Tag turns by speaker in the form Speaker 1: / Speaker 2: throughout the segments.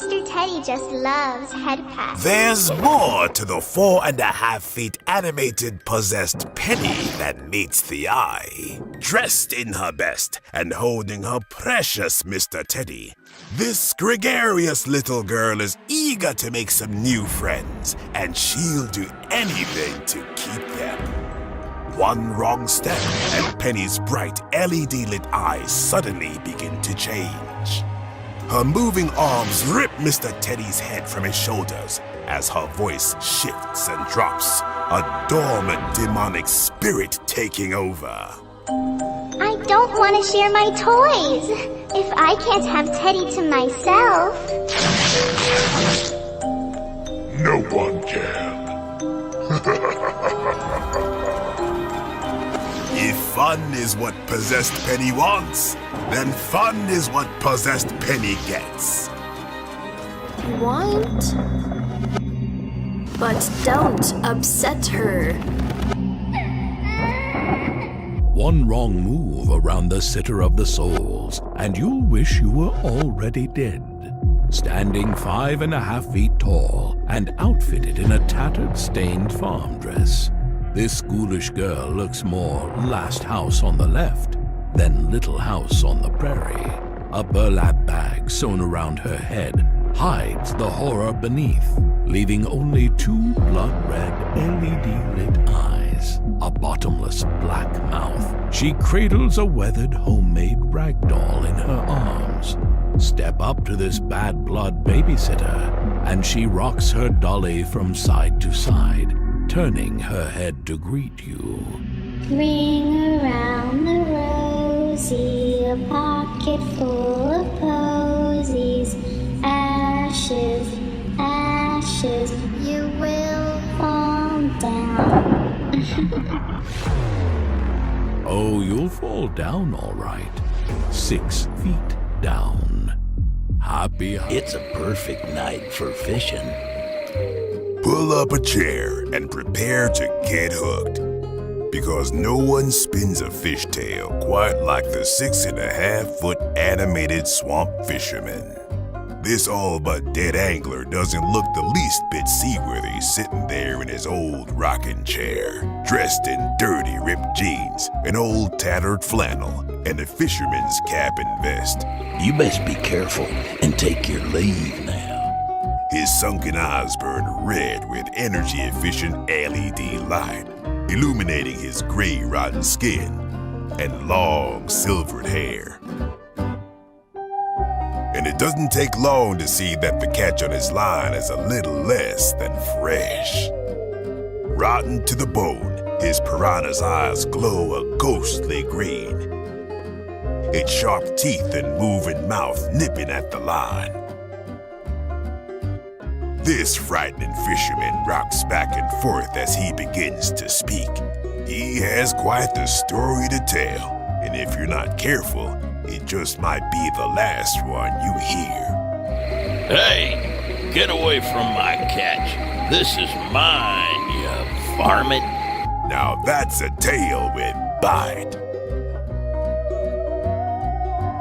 Speaker 1: Mr. Teddy just loves head pats.
Speaker 2: There's more to the 4.5 feet animated possessed Penny that meets the eye. Dressed in her best and holding her precious Mr. Teddy, this gregarious little girl is eager to make some new friends, and she'll do anything to keep them. One wrong step, and Penny's bright LED-lit eyes suddenly begin to change. Her moving arms rip Mr. Teddy's head from his shoulders as her voice shifts and drops, a dormant demonic spirit taking over.
Speaker 1: I don't want to share my toys. If I can't have Teddy to myself.
Speaker 3: No one can.
Speaker 2: If fun is what possessed Penny wants, then fun is what possessed Penny gets.
Speaker 4: Want? But don't upset her.
Speaker 5: One wrong move around the Sitter of the Souls, and you'll wish you were already dead. Standing 5.5 feet tall and outfitted in a tattered, stained farm dress, this ghoulish girl looks more Last House on the Left than Little House on the Prairie. A burlap bag sewn around her head hides the horror beneath, leaving only 2 blood-red LED-lit eyes, a bottomless black mouth. She cradles a weathered homemade rag doll in her arms. Step up to this bad blood babysitter, and she rocks her dolly from side to side, turning her head to greet you.
Speaker 1: Ring around the rosy, a pocket full of posies. Ashes, ashes, you will fall down.
Speaker 5: Oh, you'll fall down all right. 6 feet down. Happy.
Speaker 6: It's a perfect night for fishing.
Speaker 2: Pull up a chair and prepare to get hooked. Because no one spins a fishtail quite like the 6.5-foot animated swamp fisherman. This all-but-dead angler doesn't look the least bit seaworthy sitting there in his old rocking chair, dressed in dirty ripped jeans, an old tattered flannel, and a fisherman's cap and vest.
Speaker 6: You best be careful and take your leave now.
Speaker 2: His sunken eyes burn red with energy-efficient LED light, illuminating his gray, rotten skin and long, silvered hair. And it doesn't take long to see that the catch on his line is a little less than fresh. Rotten to the bone, his piranha's eyes glow a ghostly green, its sharp teeth and moving mouth nipping at the line. This frightening fisherman rocks back and forth as he begins to speak. He has quite the story to tell, and if you're not careful, it just might be the last one you hear.
Speaker 6: Hey, get away from my catch. This is mine, you varmint.
Speaker 2: Now that's a tale with bite.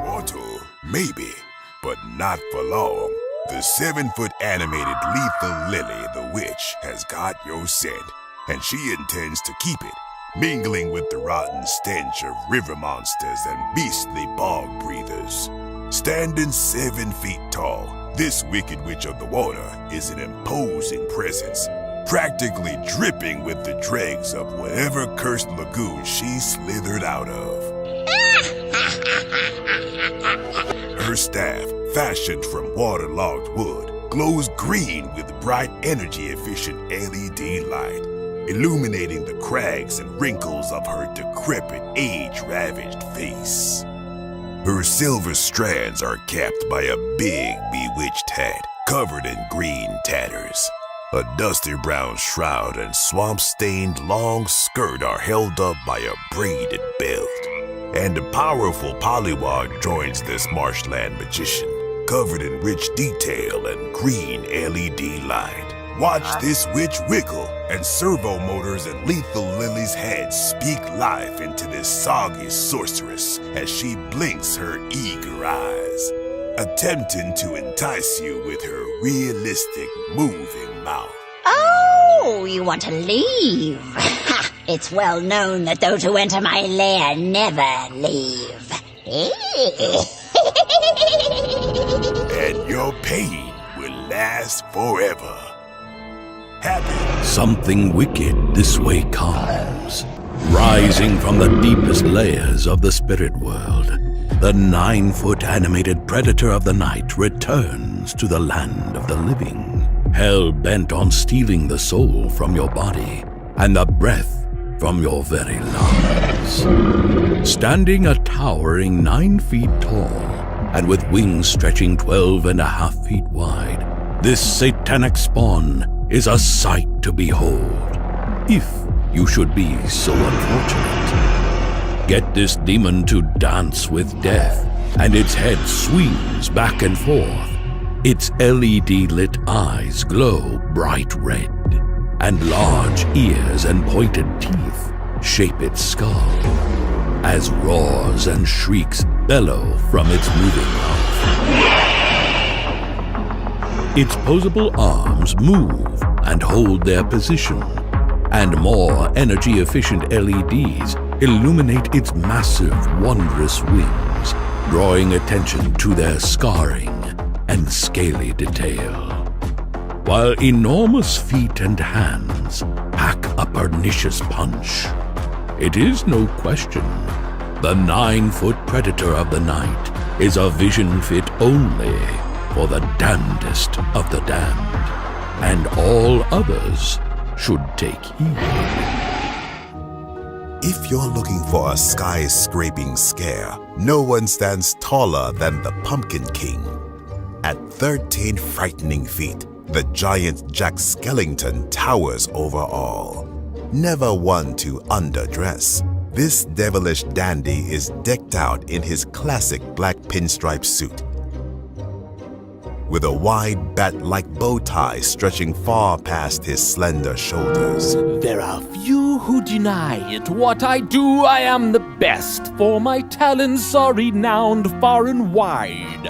Speaker 2: Water, maybe, but not for long. The 7-foot animated lethal Lily the Witch has got your scent, and she intends to keep it, mingling with the rotten stench of river monsters and beastly bog breathers. Standing 7 feet tall, this wicked witch of the water is an imposing presence, practically dripping with the dregs of whatever cursed lagoon she slithered out of. Her staff, fashioned from waterlogged wood, glows green with bright energy-efficient LED light, illuminating the crags and wrinkles of her decrepit, age-ravaged face. Her silver strands are capped by a big, bewitched hat covered in green tatters. A dusty brown shroud and swamp-stained long skirt are held up by a braided belt. And a powerful polywog joins this marshland magician, covered in rich detail and green LED light. Watch this witch wiggle, and servo motors and lethal Lily's head speak life into this soggy sorceress as she blinks her eager eyes. attempting to entice you with her realistic, moving mouth.
Speaker 7: Oh, you want to leave? Ha! It's well known that those who enter my lair never leave.
Speaker 2: And your pain will last forever. Happy.
Speaker 5: Something wicked this way comes. Rising from the deepest layers of the spirit world, the 9-foot animated predator of the night returns to the land of the living, hell-bent on stealing the soul from your body and the breath from your very lungs. Standing a towering 9 feet tall and with wings stretching 12.5 feet wide, this satanic spawn is a sight to behold, if you should be so unfortunate. Get this demon to dance with death, and its head swings back and forth. Its LED-lit eyes glow bright red, and large ears and pointed teeth shape its skull, as roars and shrieks bellow from its moving mouth. Its posable arms move and hold their position, and more energy-efficient LEDs illuminate its massive, wondrous wings, drawing attention to their scarring and scaly detail. While enormous feet and hands pack a pernicious punch, it is no question the 9-foot predator of the night is a vision fit only for the damnedest of the damned, and all others should take heed.
Speaker 2: If you're looking for a sky-scraping scare, no one stands taller than the Pumpkin King. At 13 frightening feet, the giant Jack Skellington towers over all. Never one to underdress, this devilish dandy is decked out in his classic black pinstripe suit, with a wide bat-like bow tie stretching far past his slender shoulders.
Speaker 8: There are few who deny it. What I do, I am the best, for my talents are renowned far and wide.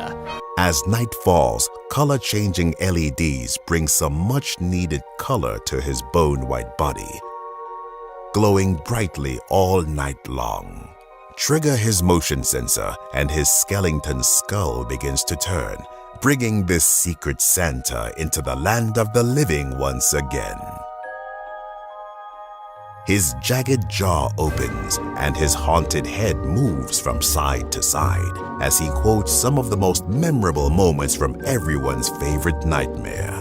Speaker 2: As night falls, color-changing LEDs bring some much-needed color to his bone-white body, glowing brightly all night long. Trigger his motion sensor, and his Skellington skull begins to turn, bringing this secret Santa into the land of the living once again. His jagged jaw opens and his haunted head moves from side to side as he quotes some of the most memorable moments from everyone's favorite nightmare.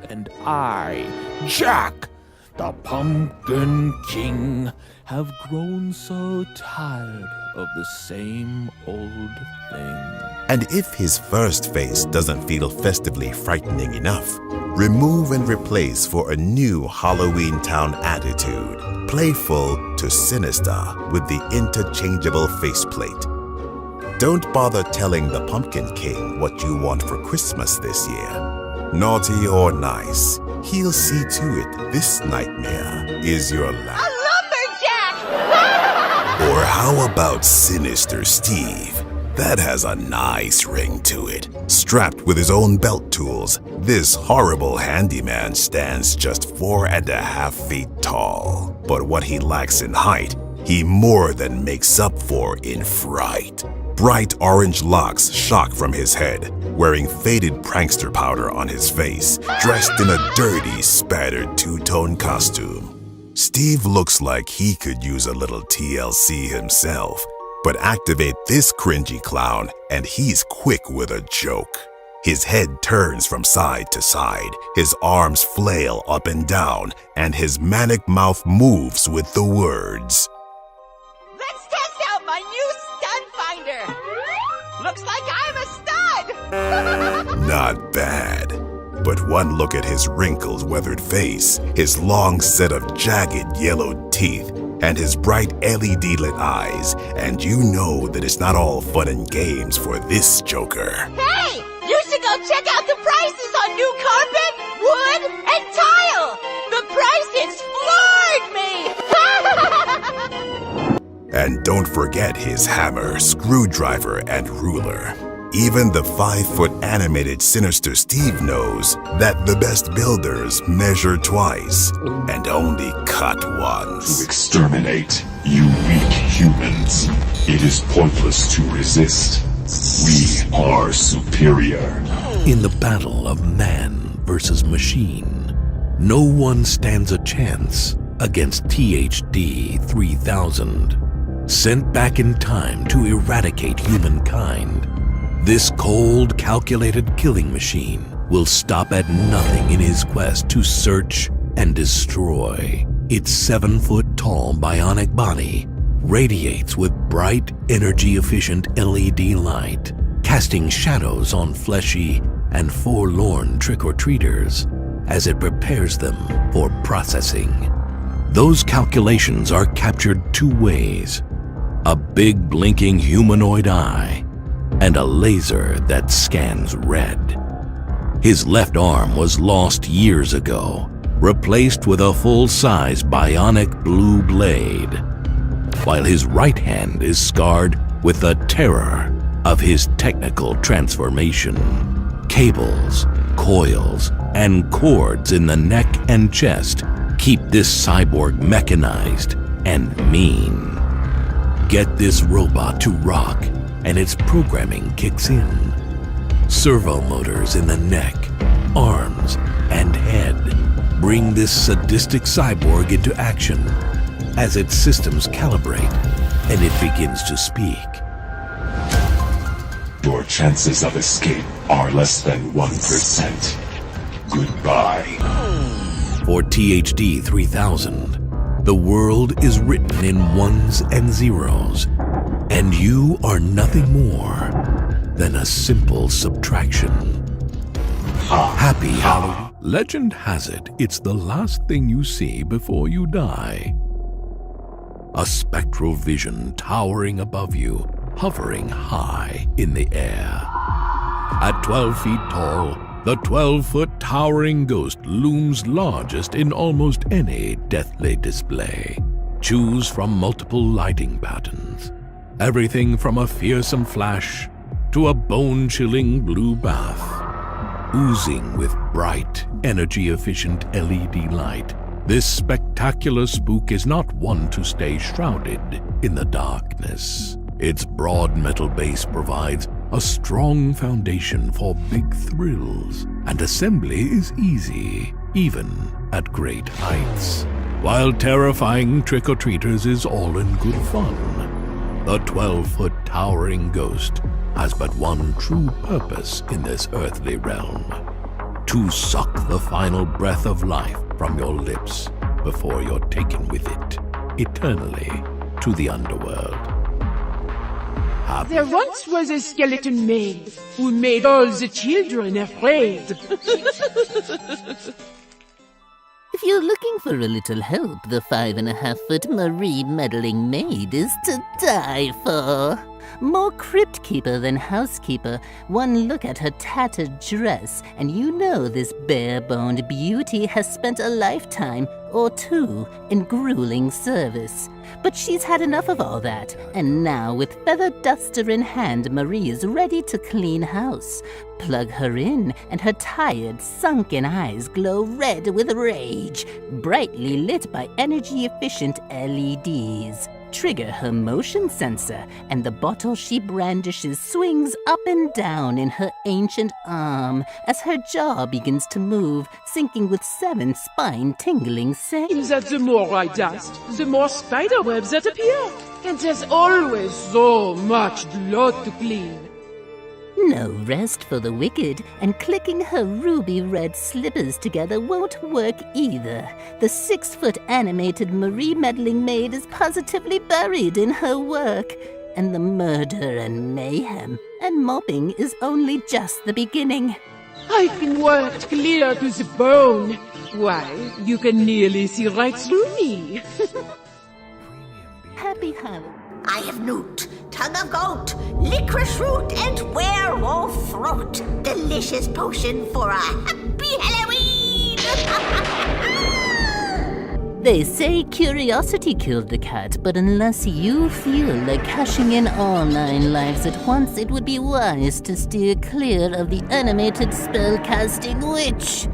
Speaker 8: And I, Jack, the Pumpkin King, have grown so tired of the same old thing.
Speaker 2: And if his first face doesn't feel festively frightening enough, remove and replace for a new Halloween Town attitude, playful to sinister with the interchangeable faceplate. Don't bother telling the Pumpkin King what you want for Christmas this year. Naughty or nice, he'll see to it this nightmare is your last. Or how about Sinister Steve? That has a nice ring to it. Strapped with his own belt tools, this horrible handyman stands just 4.5 feet tall. But what he lacks in height, he more than makes up for in fright. Bright orange locks shock from his head, wearing faded prankster powder on his face, dressed in a dirty, spattered two-tone costume. Steve looks like he could use a little TLC himself, but activate this cringy clown and he's quick with a joke. His head turns from side to side, his arms flail up and down, and his manic mouth moves with the words.
Speaker 9: Let's test out my new stud finder! Looks like I'm a stud!
Speaker 2: Not bad. But one look at his wrinkled, weathered face, his long set of jagged, yellowed teeth, and his bright LED-lit eyes, and you know that it's not all fun and games for this joker.
Speaker 9: Hey! You should go check out the prices on new carpet, wood, and tile! The prices floored me!
Speaker 2: And don't forget his hammer, screwdriver, and ruler. Even the 5-foot animated Sinister Steve knows that the best builders measure twice and only cut once.
Speaker 3: To exterminate you weak humans, it is pointless to resist. We are superior.
Speaker 5: In the battle of man versus machine, no one stands a chance against THD 3000. Sent back in time to eradicate humankind, this cold, calculated killing machine will stop at nothing in his quest to search and destroy. Its 7-foot-tall bionic body radiates with bright, energy-efficient LED light, casting shadows on fleshy and forlorn trick-or-treaters as it prepares them for processing. Those calculations are captured two ways: a big blinking humanoid eye and a laser that scans red. His left arm was lost years ago, replaced with a full-size bionic blue blade, while his right hand is scarred with the terror of his technical transformation. Cables, coils, and cords in the neck and chest keep this cyborg mechanized and mean. Get this robot to rock, and its programming kicks in. Servo motors in the neck, arms, and head bring this sadistic cyborg into action as its systems calibrate and it begins to speak.
Speaker 3: Your chances of escape are less than 1%. Goodbye.
Speaker 5: For THD 3000, the world is written in ones and zeros, and you are nothing more than a simple subtraction. Happy Halloween. Legend has it, it's the last thing you see before you die. A spectral vision towering above you, hovering high in the air. At 12 feet tall, the 12-foot towering ghost looms largest in almost any deathly display. Choose from multiple lighting patterns. Everything from a fearsome flash to a bone-chilling blue bath. Oozing with bright, energy-efficient LED light, this spectacular spook is not one to stay shrouded in the darkness. Its broad metal base provides a strong foundation for big thrills, and assembly is easy, even at great heights. While terrifying trick-or-treaters is all in good fun, the 12-foot towering ghost has but one true purpose in this earthly realm: to suck the final breath of life from your lips before you're taken with it eternally to the underworld.
Speaker 10: There once was a skeleton maid who made all the children afraid.
Speaker 11: If you're looking for a little help, the 5.5-foot Marie meddling maid is to die for. More crypt keeper than housekeeper, one look at her tattered dress, and you know this bare-boned beauty has spent a lifetime or two in grueling service. But she's had enough of all that, and now with feather duster in hand, Marie is ready to clean house. Plug her in, and her tired, sunken eyes glow red with rage, brightly lit by energy-efficient LEDs. Trigger her motion sensor, and the bottle she brandishes swings up and down in her ancient arm as her jaw begins to move, syncing with 7 spine-tingling sounds.
Speaker 10: Seems that the more I dust, the more spider webs that appear. And there's always so much blood to clean.
Speaker 11: No rest for the wicked, and clicking her ruby red slippers together won't work either. The 6-foot animated Marie meddling maid is positively buried in her work, and the murder and mayhem and mobbing is only just the beginning.
Speaker 10: I've been worked clear to the bone. Why, you can nearly see right through me.
Speaker 11: Happy Halloween.
Speaker 7: I have newt, tongue of goat, licorice root, and werewolf throat. Delicious potion for a happy Halloween!
Speaker 11: They say curiosity killed the cat, but unless you feel like cashing in all 9 lives at once, it would be wise to steer clear of the animated spellcasting witch.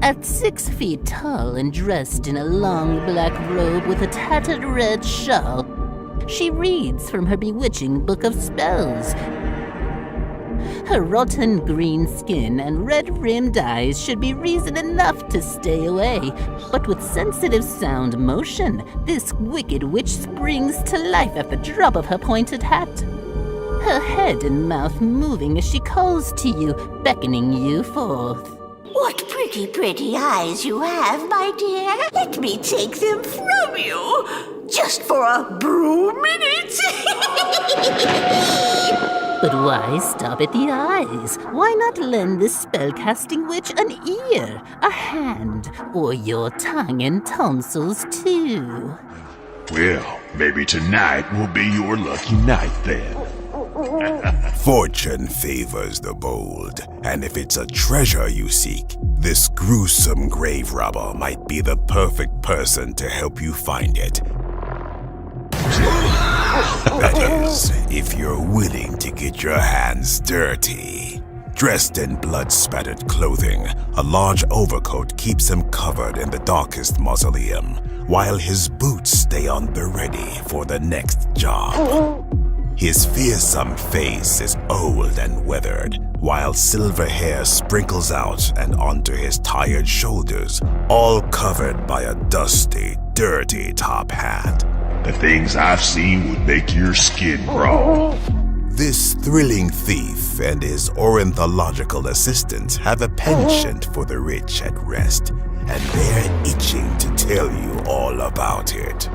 Speaker 11: At 6 feet tall and dressed in a long black robe with a tattered red shawl, she reads from her bewitching book of spells. Her rotten green skin and red-rimmed eyes should be reason enough to stay away, but with sensitive sound motion, this wicked witch springs to life at the drop of her pointed hat. Her head and mouth moving as she calls to you, beckoning you forth.
Speaker 7: What pretty, pretty eyes you have, my dear. Let me take them from you, just for a brew minute.
Speaker 11: But why stop at the eyes? Why not lend this spellcasting witch an ear, a hand, or your tongue and tonsils too?
Speaker 3: Well, maybe tonight will be your lucky night then.
Speaker 2: Fortune favors the bold, and if it's a treasure you seek, this gruesome grave robber might be the perfect person to help you find it. That is, if you're willing to get your hands dirty. Dressed in blood-spattered clothing, a large overcoat keeps him covered in the darkest mausoleum, while his boots stay on the ready for the next job. His fearsome face is old and weathered, while silver hair sprinkles out and onto his tired shoulders, all covered by a dusty, dirty top hat.
Speaker 3: The things I've seen would make your skin crawl.
Speaker 2: This thrilling thief and his ornithological assistant have a penchant for the rich at rest, and they're itching to tell you all about it.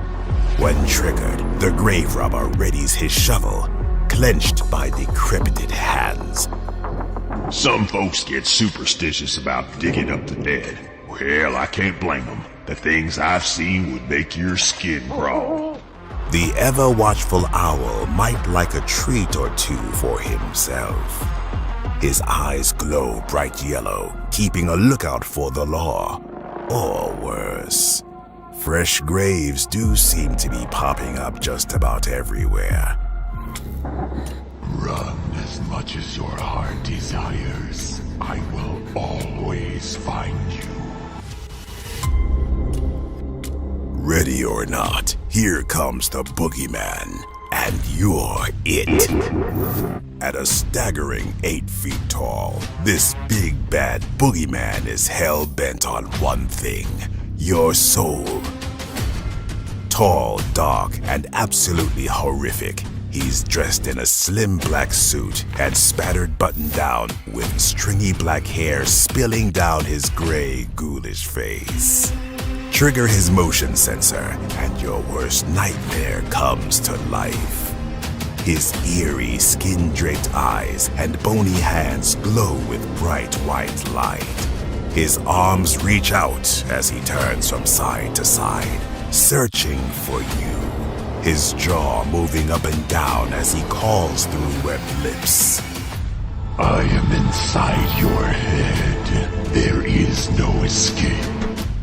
Speaker 2: When triggered, the grave robber readies his shovel, clenched by decrepit hands.
Speaker 3: Some folks get superstitious about digging up the dead. Well, I can't blame them. The things I've seen would make your skin crawl.
Speaker 2: The ever-watchful owl might like a treat or two for himself. His eyes glow bright yellow, keeping a lookout for the law. Or worse, fresh graves do seem to be popping up just about everywhere.
Speaker 3: Run as much as your heart desires. I will always find you.
Speaker 2: Ready or not, here comes the boogeyman, and you're it. At a staggering 8 feet tall, this big bad boogeyman is hell-bent on one thing: your soul. Tall, dark, and absolutely horrific, he's dressed in a slim black suit and spattered button down with stringy black hair spilling down his gray, ghoulish face. Trigger his motion sensor, and your worst nightmare comes to life. His eerie, skin-draped eyes and bony hands glow with bright white light. His arms reach out as he turns from side to side, searching for you. His jaw moving up and down as he calls through webbed lips.
Speaker 3: I am inside your head. There is no escape.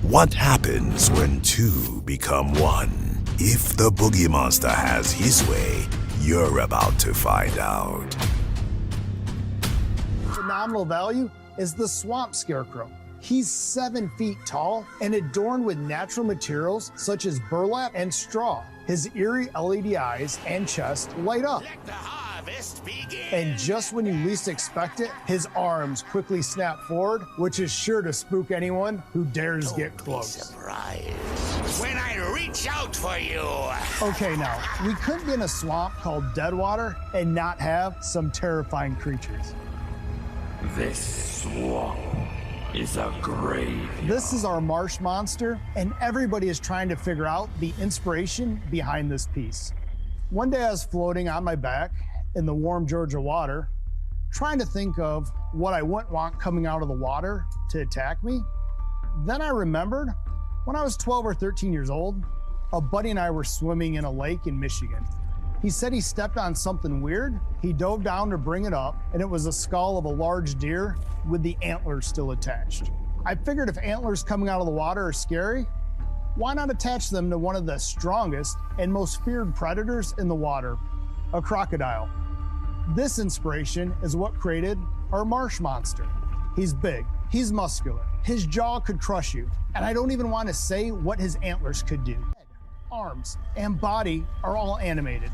Speaker 2: What happens when two become one? If the Boogie Monster has his way, you're about to find out.
Speaker 12: Phenomenal value is the Swamp Scarecrow. He's 7 feet tall and adorned with natural materials such as burlap and straw. His eerie LED eyes and chest light up. And just when you least expect it, his arms quickly snap forward, which is sure to spook anyone who dares get close.
Speaker 6: Surprise when I reach out for you.
Speaker 12: Okay, now, we couldn't be in a swamp called Deadwater and not have some terrifying creatures.
Speaker 13: This swamp is a grave.
Speaker 12: This is our marsh monster, and everybody is trying to figure out the inspiration behind this piece. One day I was floating on my back in the warm Georgia water, trying to think of what I wouldn't want coming out of the water to attack me. Then I remembered when I was 12 or 13 years old, a buddy and I were swimming in a lake in Michigan. He said he stepped on something weird. He dove down to bring it up, and it was a skull of a large deer with the antlers still attached. I figured if antlers coming out of the water are scary, why not attach them to one of the strongest and most feared predators in the water, a crocodile? This inspiration is what created our marsh monster. He's big, he's muscular, his jaw could crush you, and I don't even want to say what his antlers could do. Head, arms, and body are all animated.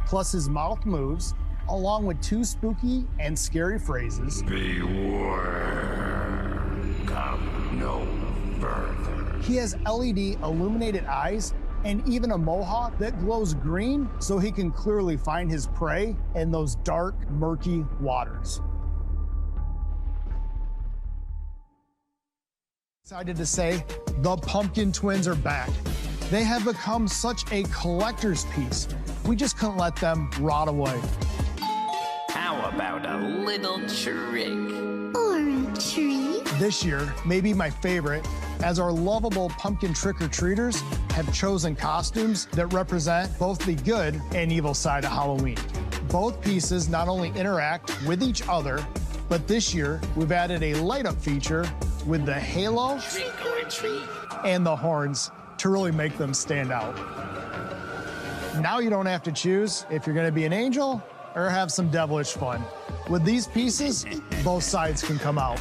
Speaker 12: Plus his mouth moves, along with 2 spooky and scary phrases.
Speaker 13: Beware, come no further.
Speaker 12: He has LED illuminated eyes and even a mohawk that glows green so he can clearly find his prey in those dark, murky waters. Excited to say, the Pumpkin Twins are back. They have become such a collector's piece. We just couldn't let them rot away.
Speaker 13: How about a little trick?
Speaker 1: Or a treat?
Speaker 12: This year may be my favorite, as our lovable pumpkin trick-or-treaters have chosen costumes that represent both the good and evil side of Halloween. Both pieces not only interact with each other, but this year we've added a light-up feature with the halo
Speaker 13: Trick or treat.
Speaker 12: and the horns to really make them stand out. Now you don't have to choose if you're gonna be an angel or have some devilish fun. With these pieces, both sides can come out.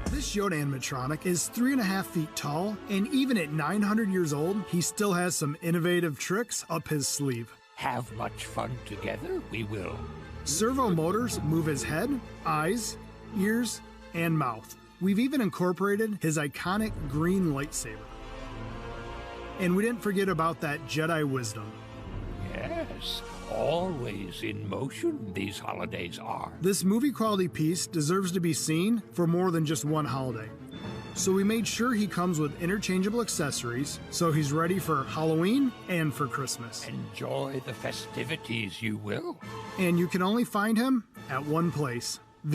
Speaker 12: This Yoda animatronic is 3.5 feet tall, and even at 900 years old, he still has some innovative tricks up his sleeve.
Speaker 5: Have much fun together, we will.
Speaker 12: Servo motors move his head, eyes, ears, and mouth. We've even incorporated his iconic green lightsaber. And we didn't forget about that Jedi wisdom.
Speaker 5: Yes, always in motion these holidays are.
Speaker 12: This movie quality piece deserves to be seen for more than just one holiday. So we made sure he comes with interchangeable accessories, so he's ready for Halloween and for Christmas.
Speaker 5: Enjoy the festivities, you will.
Speaker 12: And you can only find him at one place.